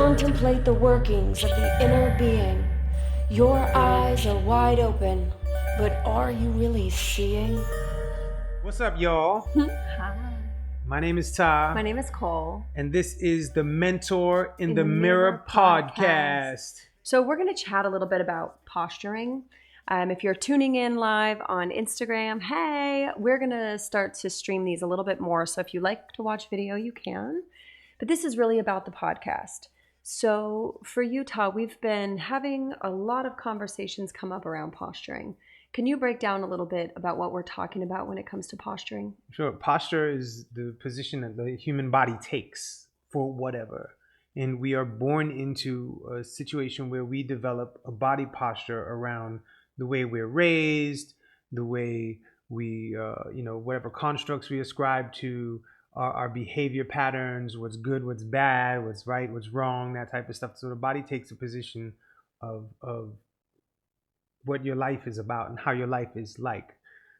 contemplate the workings of the inner being. Your eyes are wide open, but are you really seeing? What's up, y'all? Hi. My name is Ty. My name is Cole. And this is the Mentor in the Mirror podcast. So we're going to chat a little bit about posturing. If you're tuning in live on Instagram, hey, we're going to start to stream these a little bit more. So if you like to watch video, you can. But this is really about the podcast. So for you, Todd, we've been having a lot of conversations come up around posturing. Can you break down a little bit about what we're talking about when it comes to posturing? Sure. Posture is the position that the human body takes for whatever. And we are born into a situation where we develop a body posture around the way we're raised, the way we, whatever constructs we ascribe to, our behavior patterns, what's good, what's bad, what's right, what's wrong, that type of stuff. So the body takes a position of what your life is about and how your life is like.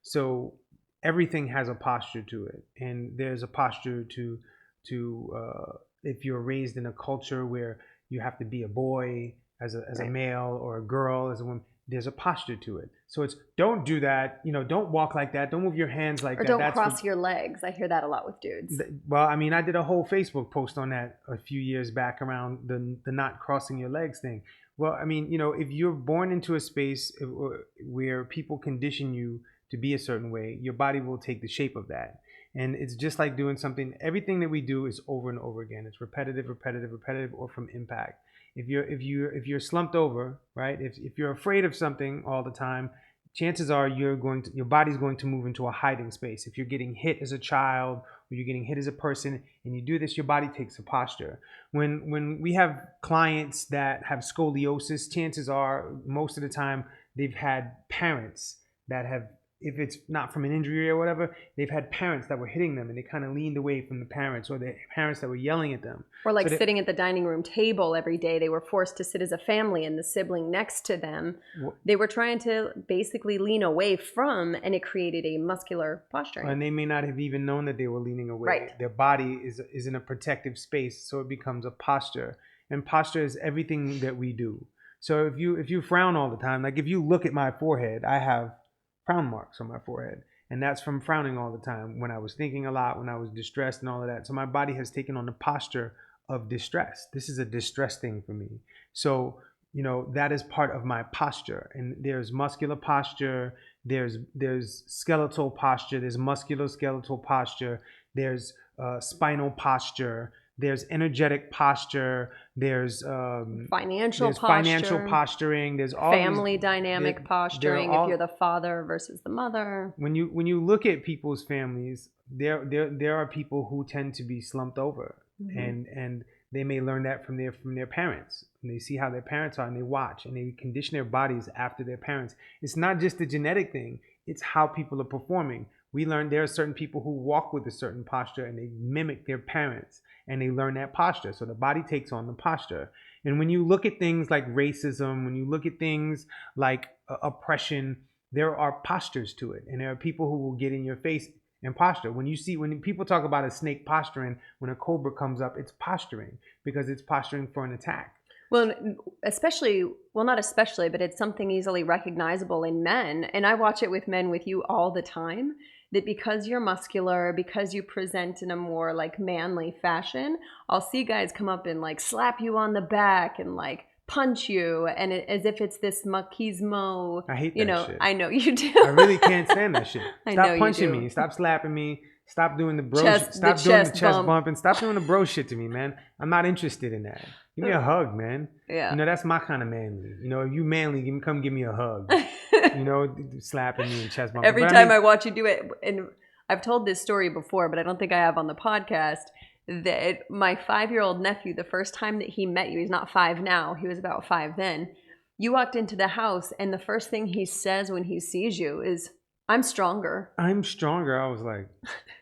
So everything has a posture to it. And there's a posture to if you're raised in a culture where you have to be a boy as a male or a girl as a woman, there's a posture to it. So it's don't do that, don't walk like that, don't move your hands like that. Or don't cross your legs. I hear that a lot with dudes. Well, I mean, I did a whole Facebook post on that a few years back around the not crossing your legs thing. Well, I mean, if you're born into a space where people condition you to be a certain way, your body will take the shape of that. And it's just like doing something. Everything that we do is over and over again. It's repetitive, or from impact. If you're slumped over, right? If you're afraid of something all the time, chances are your body's going to move into a hiding space. If you're getting hit as a child or you're getting hit as a person and you do this, your body takes a posture. When we have clients that have scoliosis, chances are most of the time they've had parents that have, if it's not from an injury or whatever, they've had parents that were hitting them and they kind of leaned away from the parents, or the parents that were yelling at them. Or like sitting at the dining room table every day. They were forced to sit as a family and the sibling next to them. They were trying to basically lean away from, and it created a muscular posturing. And they may not have even known that they were leaning away. Right. Their body is in a protective space, so it becomes a posture. And posture is everything that we do. So if you frown all the time, like if you look at my forehead, I have frown marks on my forehead, and that's from frowning all the time, when I was thinking a lot, when I was distressed and all of that. So my body has taken on the posture of distress. This is a distress thing for me. So that is part of my posture. And there's muscular posture, there's skeletal posture, there's musculoskeletal posture, there's spinal posture, there's energetic posture, there's financial posturing, there's all family dynamic posturing, if you're the father versus the mother. When you look at people's families, there are people who tend to be slumped over, and they may learn that from their parents. And they see how their parents are, and they watch, and they condition their bodies after their parents. It's not just a genetic thing, it's how people are performing. We learn there are certain people who walk with a certain posture and they mimic their parents and they learn that posture. So the body takes on the posture. And when you look at things like racism, when you look at things like oppression, there are postures to it. And there are people who will get in your face and posture. When people talk about a snake posturing, when a cobra comes up, it's posturing because it's posturing for an attack. Well, not especially, but it's something easily recognizable in men. And I watch it with men with you all the time, that because you're muscular, because you present in a more like manly fashion, I'll see guys come up and like slap you on the back and like punch you, and as if it's this machismo. I hate that shit. I know you do. I really can't stand that shit. Stop punching me. Stop slapping me. Stop doing the bro shit. Stop doing the chest bump and stop doing the bro shit to me, man. I'm not interested in that. Give me a hug, man. Yeah. That's my kind of manly. If you manly, come give me a hug. Slapping me and chest bumping. Every time I watch you do it, and I've told this story before, but I don't think I have on the podcast, that my 5-year-old nephew, the first time that he met you, he's not 5 now, he was about 5 then, you walked into the house and the first thing he says when he sees you is, "I'm stronger." I'm stronger. I was like,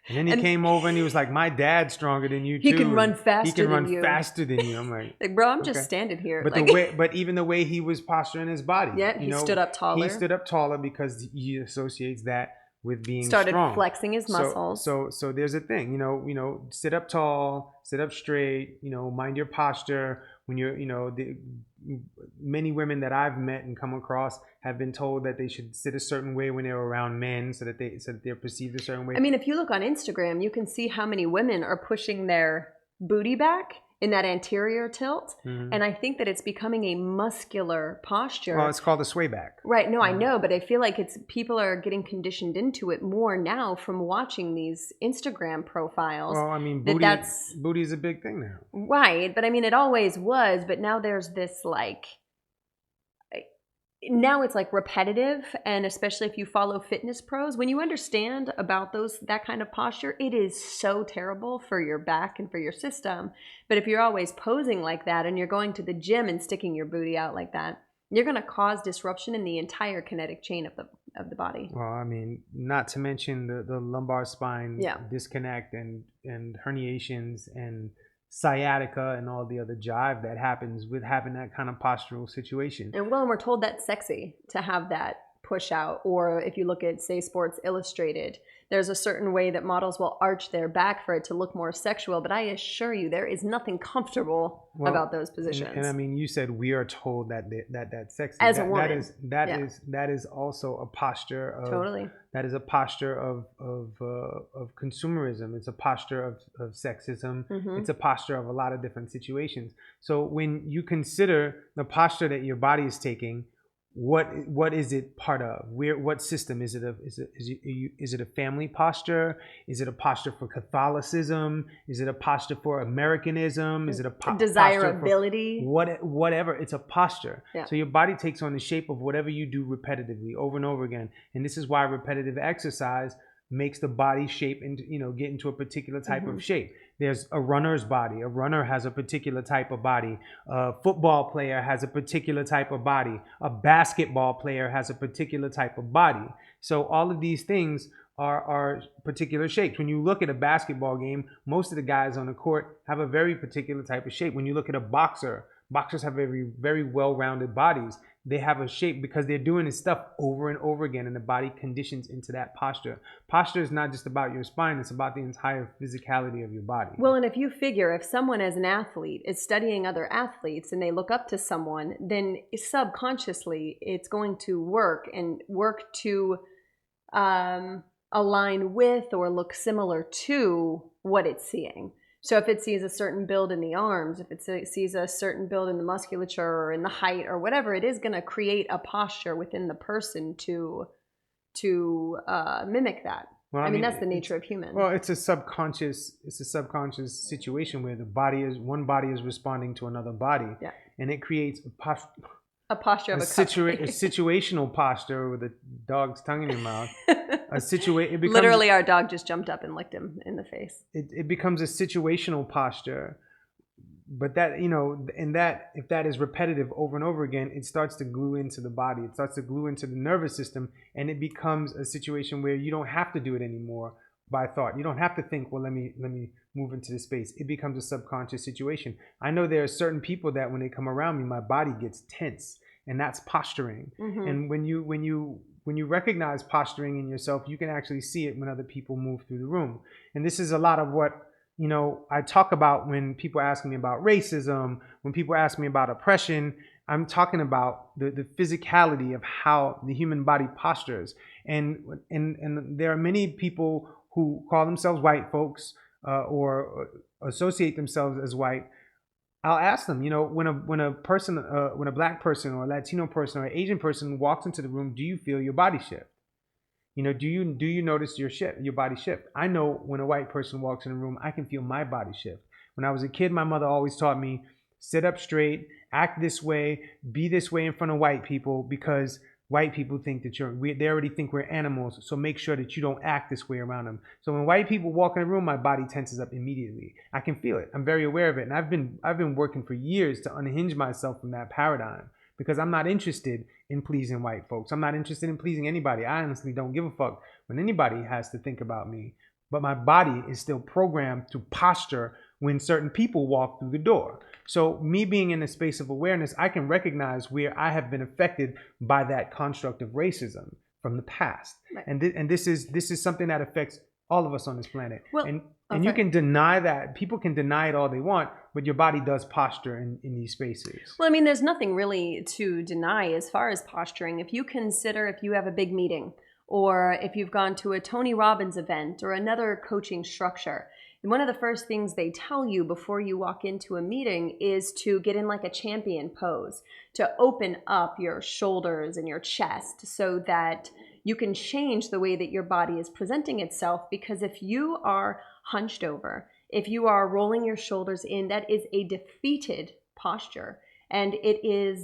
and then he came over and he was like, "My dad's stronger than you too. He can run faster than you." I'm like, bro, I'm just standing here. But even the way he was posturing his body. Yeah, he stood up taller. He stood up taller because he associates that with being started strong. Flexing his muscles. So there's a thing, sit up tall, sit up straight, mind your posture. when you're, many women that I've met and come across have been told that they should sit a certain way when they're around men so that they're perceived a certain way. I mean, if you look on Instagram, you can see how many women are pushing their booty back in that anterior tilt. Mm-hmm. And I think that it's becoming a muscular posture. Well, it's called a sway back. Right. No, I know, but I feel like people are getting conditioned into it more now from watching these Instagram profiles. Well, I mean, booty is a big thing now. Right. But I mean, it always was, but now there's this now it's like repetitive, and especially if you follow fitness pros, when you understand about that kind of posture, it is so terrible for your back and for your system. But if you're always posing like that and you're going to the gym and sticking your booty out like that, you're going to cause disruption in the entire kinetic chain of the body. Well, I mean, not to mention the lumbar spine disconnect and herniations and sciatica and all the other jive that happens with having that kind of postural situation. And we're told that's sexy to have that push out. Or if you look at, say, Sports Illustrated, there's a certain way that models will arch their back for it to look more sexual. But I assure you, there is nothing comfortable about those positions. And I mean, you said we are told that that's sexy. As a woman. That is also a posture of totally. That is a posture of consumerism. It's a posture of sexism. Mm-hmm. It's a posture of a lot of different situations. So when you consider the posture that your body is taking, what is it part of? What system is it? Is it a family posture? Is it a posture for Catholicism? Is it a posture for Americanism? Is it a desirability? Whatever. It's a posture. Yeah. So your body takes on the shape of whatever you do repetitively, over and over again. And this is why repetitive exercise makes the body shape and get into a particular type of shape. There's a runner's body. A runner has a particular type of body. A football player has a particular type of body. A basketball player has a particular type of body. So all of these things are particular shapes. When you look at a basketball game, most of the guys on the court have a very particular type of shape. When you look at a boxer, boxers have very, very well-rounded bodies. They have a shape because they're doing this stuff over and over again, and the body conditions into that posture. Posture is not just about your spine, it's about the entire physicality of your body. Well, and if you figure, if someone as an athlete is studying other athletes and they look up to someone, then subconsciously it's going to work to align with or look similar to what it's seeing. So if it sees a certain build in the arms, if it sees a certain build in the musculature or in the height or whatever, it is going to create a posture within the person to mimic that. Well, I mean that's the nature of humans. Well, it's a subconscious situation where one body is responding to another body, and it creates a posture of a situational posture with a dog's tongue in your mouth. Literally, our dog just jumped up and licked him in the face. It becomes a situational posture, but that if that is repetitive over and over again, it starts to glue into the body. It starts to glue into the nervous system, and it becomes a situation where you don't have to do it anymore by thought. You don't have to think, well, let me move into this space. It becomes a subconscious situation. I know there are certain people that when they come around me, my body gets tense, and that's posturing. Mm-hmm. And when you recognize posturing in yourself, you can actually see it when other people move through the room. And this is a lot of what I talk about when people ask me about racism, when people ask me about oppression. I'm talking about the physicality of how the human body postures. And there are many people who call themselves white folks or associate themselves as white. I'll ask them, when a black person or a Latino person or an Asian person walks into the room, do you feel your body shift? Do you notice your body shift? I know when a white person walks in the room, I can feel my body shift. When I was a kid, my mother always taught me, sit up straight, act this way, be this way in front of white people, because white people think that they already think we're animals, so make sure that you don't act this way around them. So when white people walk in the room, my body tenses up immediately. I can feel it. I'm very aware of it. And I've been working for years to unhinge myself from that paradigm, because I'm not interested in pleasing white folks. I'm not interested in pleasing anybody. I honestly don't give a fuck when anybody has to think about me. But my body is still programmed to posture when certain people walk through the door. So me being in a space of awareness, I can recognize where I have been affected by that construct of racism from the past. Right. And this is something that affects All of us on this planet. Well, and you can deny that. People can deny it all they want, but your body does posture in these spaces. Well, I mean, there's nothing really to deny as far as posturing. If you consider, if you have a big meeting, or if you've gone to a Tony Robbins event or another coaching structure, and one of the first things they tell you before you walk into a meeting is to get in like a champion pose, to open up your shoulders and your chest so that you can change the way that your body is presenting itself. Because if you are hunched over, if you are rolling your shoulders in, that is a defeated posture. And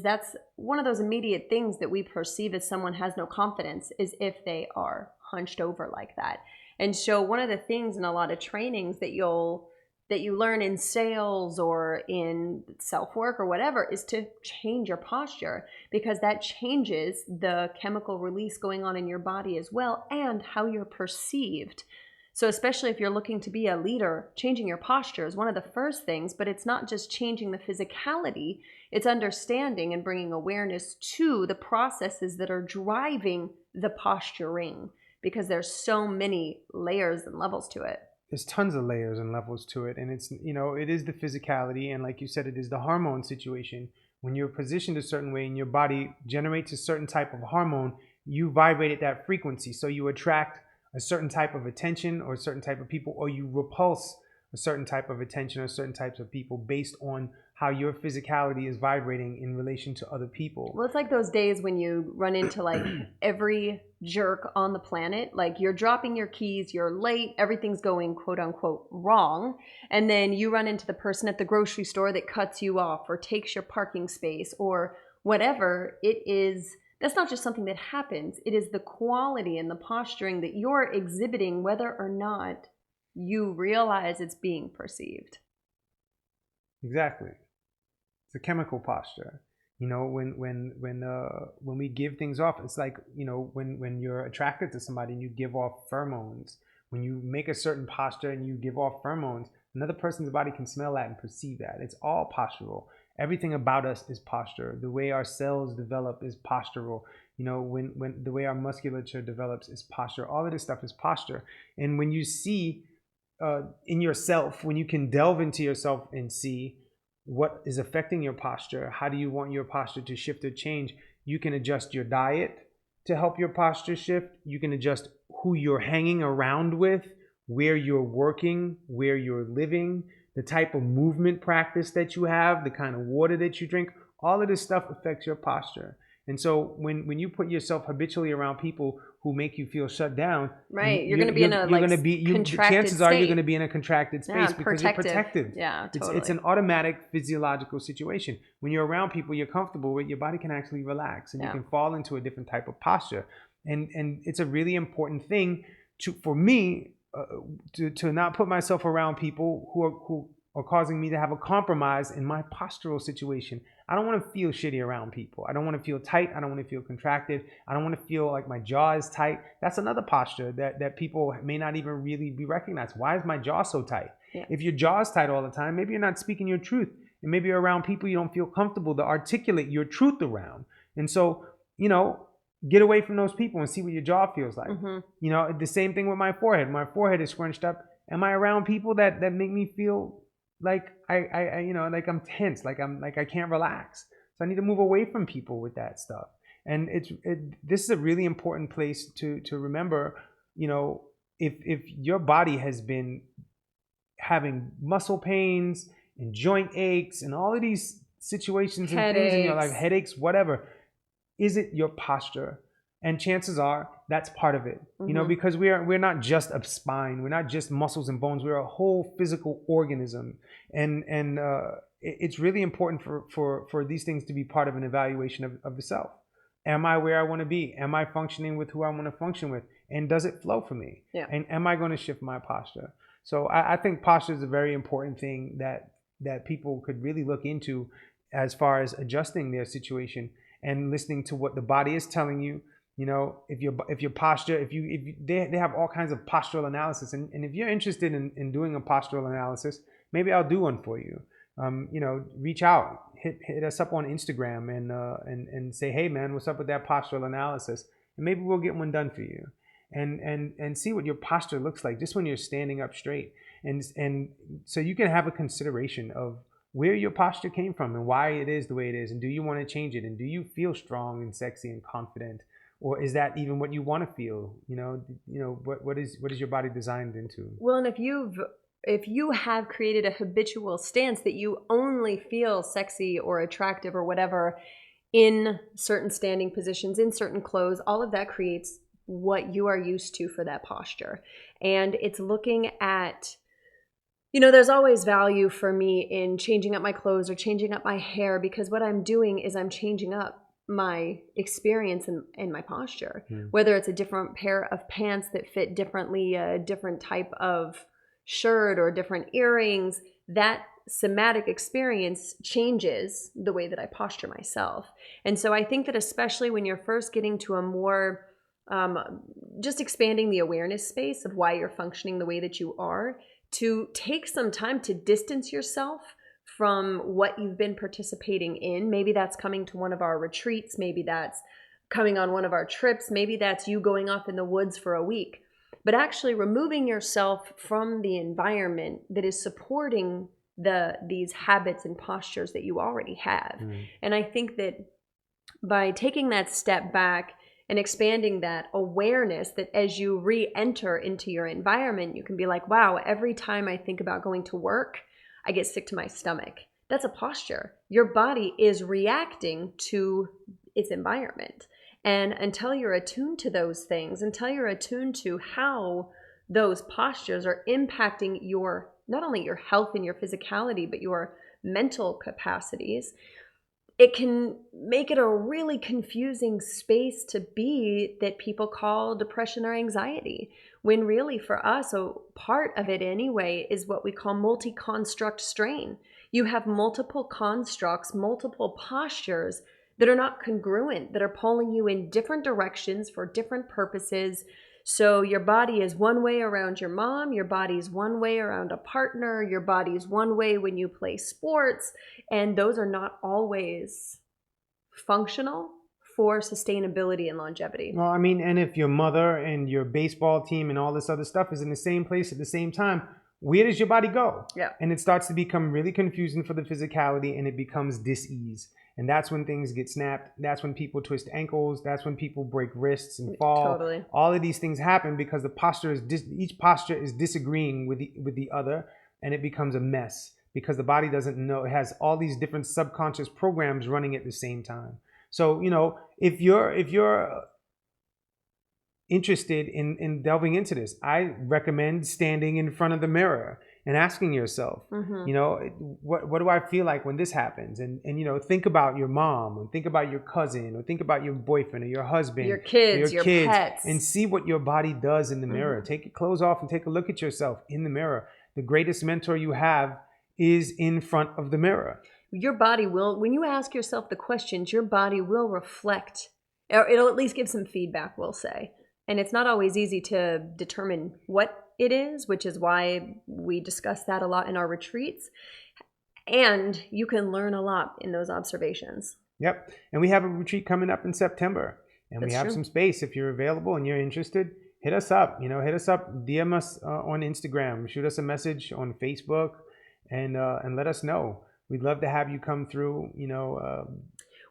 that's one of those immediate things that we perceive as someone has no confidence, is if they are hunched over like that. And so one of the things in a lot of trainings that you learn in sales or in self-work or whatever is to change your posture, because that changes the chemical release going on in your body as well, and how you're perceived. So especially if you're looking to be a leader, changing your posture is one of the first things, but it's not just changing the physicality, it's understanding and bringing awareness to the processes that are driving the posturing, because there's so many layers and levels to it. There's tons of layers and levels to it. And it's, it is the physicality. And like you said, it is the hormone situation. When you're positioned a certain way and your body generates a certain type of hormone, you vibrate at that frequency. So you attract a certain type of attention or a certain type of people, or you repulse a certain type of attention or certain types of people based on how your physicality is vibrating in relation to other people. Well, it's like those days when you run into like every jerk on the planet, like you're dropping your keys, you're late, everything's going quote unquote wrong. And then you run into the person at the grocery store that cuts you off or takes your parking space or whatever it is. That's not just something that happens. It is the quality and the posturing that you're exhibiting, whether or not you realize it's being perceived. Exactly. It's a chemical posture. When we give things off, it's like, when you're attracted to somebody and you give off pheromones, when you make a certain posture and you give off pheromones, another person's body can smell that and perceive that. It's all postural. Everything about us is posture. The way our cells develop is postural. When the way our musculature develops is posture. All of this stuff is posture. And when you see in yourself, when you can delve into yourself and see what is affecting your posture, how do you want your posture to shift or change, you can adjust your diet to help your posture shift. You can adjust who you're hanging around with, where you're working, where you're living, the type of movement practice that you have, the kind of water that you drink. All of this stuff affects your posture. And so when you put yourself habitually around people who make you feel shut down, right, you're going to be in a contracted chances state. Are you're going to be in a contracted space because protective. You're protected. Yeah, totally. It's an automatic physiological situation. When you're around people you're comfortable with, your body can actually relax and you can fall into a different type of posture. And it's a really important thing for me to not put myself around people who are causing me to have a compromise in my postural situation. I don't want to feel shitty around people. I don't want to feel tight. I don't want to feel contracted. I don't want to feel like my jaw is tight. That's another posture that people may not even really be recognized. Why is my jaw so tight? Yeah. If your jaw is tight all the time, maybe you're not speaking your truth. And maybe you're around people you don't feel comfortable to articulate your truth around. And so, get away from those people and see what your jaw feels like. Mm-hmm. The same thing with my forehead. My forehead is scrunched up. Am I around people that make me feel like like I'm tense, like I can't relax? So I need to move away from people with that stuff. And this is a really important place to remember. If your body has been having muscle pains and joint aches and all of these situations and things in your life, headaches, whatever, is it your posture? And chances are that's part of it, Mm-hmm. Because we're not just a spine, we're not just muscles and bones, we're a whole physical organism, and it's really important for these things to be part of an evaluation of the self. Am I where I want to be? Am I functioning with who I want to function with? And does it flow for me? Yeah. And am I going to shift my posture? So I think posture is a very important thing that people could really look into as far as adjusting their situation and listening to what the body is telling you. If your posture, they have all kinds of postural analysis, and if you're interested in doing a postural analysis, maybe I'll do one for you. Reach out, hit us up on Instagram and say, hey man, what's up with that postural analysis? And maybe we'll get one done for you. and see what your posture looks like just when you're standing up straight. And so you can have a consideration of where your posture came from and why it is the way it is, and do you want to change it, and do you feel strong and sexy and confident, or is that even what you want to feel? What is your body designed into? Well, and if you have created a habitual stance that you only feel sexy or attractive or whatever in certain standing positions, in certain clothes, all of that creates what you are used to for that posture. And it's looking at, there's always value for me in changing up my clothes or changing up my hair, because what I'm doing is I'm changing up my experience and my posture. Whether it's a different pair of pants that fit differently, a different type of shirt or different earrings, that somatic experience changes the way that I posture myself. And so I think that especially when you're first getting to a more just expanding the awareness space of why you're functioning the way that you are, to take some time to distance yourself from what you've been participating in. Maybe that's coming to one of our retreats. Maybe that's coming on one of our trips. Maybe that's you going off in the woods for a week. But actually removing yourself from the environment that is supporting these habits and postures that you already have. And I think that by taking that step back and expanding that awareness, that as you re-enter into your environment, you can be like, wow, every time I think about going to work, I get sick to my stomach. That's a posture. Your body is reacting to its environment. And until you're attuned to those things, until you're attuned to how those postures are impacting your, not only your health and your physicality, but your mental capacities, it can make it a really confusing space to be, that people call depression or anxiety, when really for us, a part of it anyway, is what we call multi-construct strain. You have multiple constructs, multiple postures that are not congruent, that are pulling you in different directions for different purposes. So your body is one way around your mom, your body's one way around a partner, your body's one way when you play sports, and those are not always functional for sustainability and longevity. Well, I mean, and if your mother and your baseball team and all this other stuff is in the same place at the same time, where does your body go? Yeah. And it starts to become really confusing for the physicality, and it becomes dis-ease. And that's when things get snapped. That's when people twist ankles. That's when people break wrists and fall. Totally. All of these things happen because the posture is each posture is disagreeing with the other, and it becomes a mess because the body doesn't know. It has all these different subconscious programs running at the same time. So, if you're interested in delving into this, I recommend standing in front of the mirror and asking yourself, what do I feel like when this happens? And think about your mom, and think about your cousin, or think about your boyfriend or your husband, your kids, your pets, and see what your body does in the mirror. Take your clothes off and take a look at yourself in the mirror. The greatest mentor you have is in front of the mirror. Your body will, when you ask yourself the questions, your body will reflect, or it'll at least give some feedback, we'll say. And it's not always easy to determine what it is, which is why we discuss that a lot in our retreats. And you can learn a lot in those observations. Yep. And we have a retreat coming up in September. And That's we have true. some space. If you're available and you're interested, hit us up. Hit us up, DM us on Instagram, shoot us a message on Facebook, and let us know. We'd love to have you come through.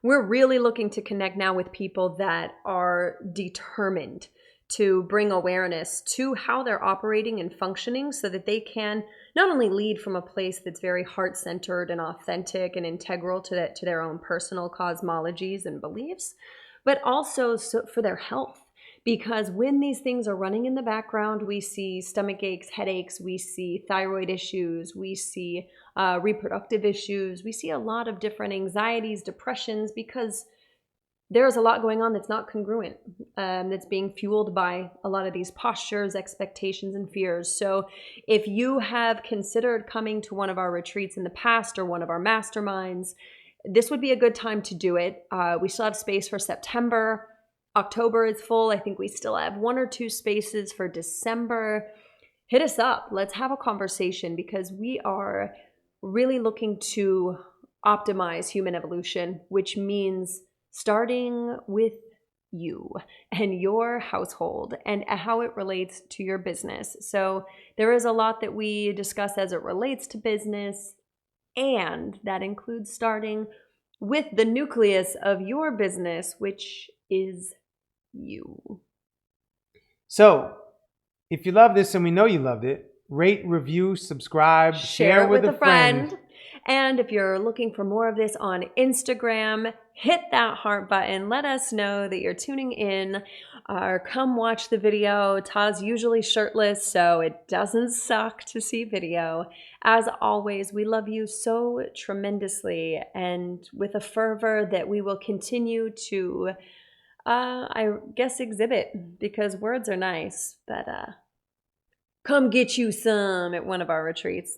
We're really looking to connect now with people that are determined to bring awareness to how they're operating and functioning, so that they can not only lead from a place that's very heart-centered and authentic and integral to their own personal cosmologies and beliefs, but also for their health. Because when these things are running in the background, we see stomach aches, headaches, we see thyroid issues, we see reproductive issues, we see a lot of different anxieties, depressions, because there's a lot going on that's not congruent, that's being fueled by a lot of these postures, expectations, and fears. So if you have considered coming to one of our retreats in the past or one of our masterminds, this would be a good time to do it. We still have space for September. October is full. I think we still have 1 or 2 spaces for December. Hit us up. Let's have a conversation, because we are really looking to optimize human evolution, which means starting with you and your household and how it relates to your business. So there is a lot that we discuss as it relates to business, and that includes starting with the nucleus of your business, which is you. So, if you love this, and we know you loved it, rate, review, subscribe, share with a friend. And if you're looking for more of this on Instagram, hit that heart button. Let us know that you're tuning in, or come watch the video. Ta's usually shirtless, so it doesn't suck to see video. As always, we love you so tremendously, and with a fervor that we will continue to, I guess, exhibit, because words are nice, but come get you some at one of our retreats.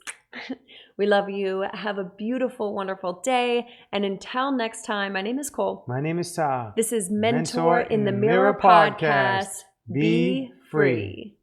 We love you. Have a beautiful, wonderful day. And until next time, my name is Cole. My name is Ta. This is Mentor in the Mirror podcast. Be free.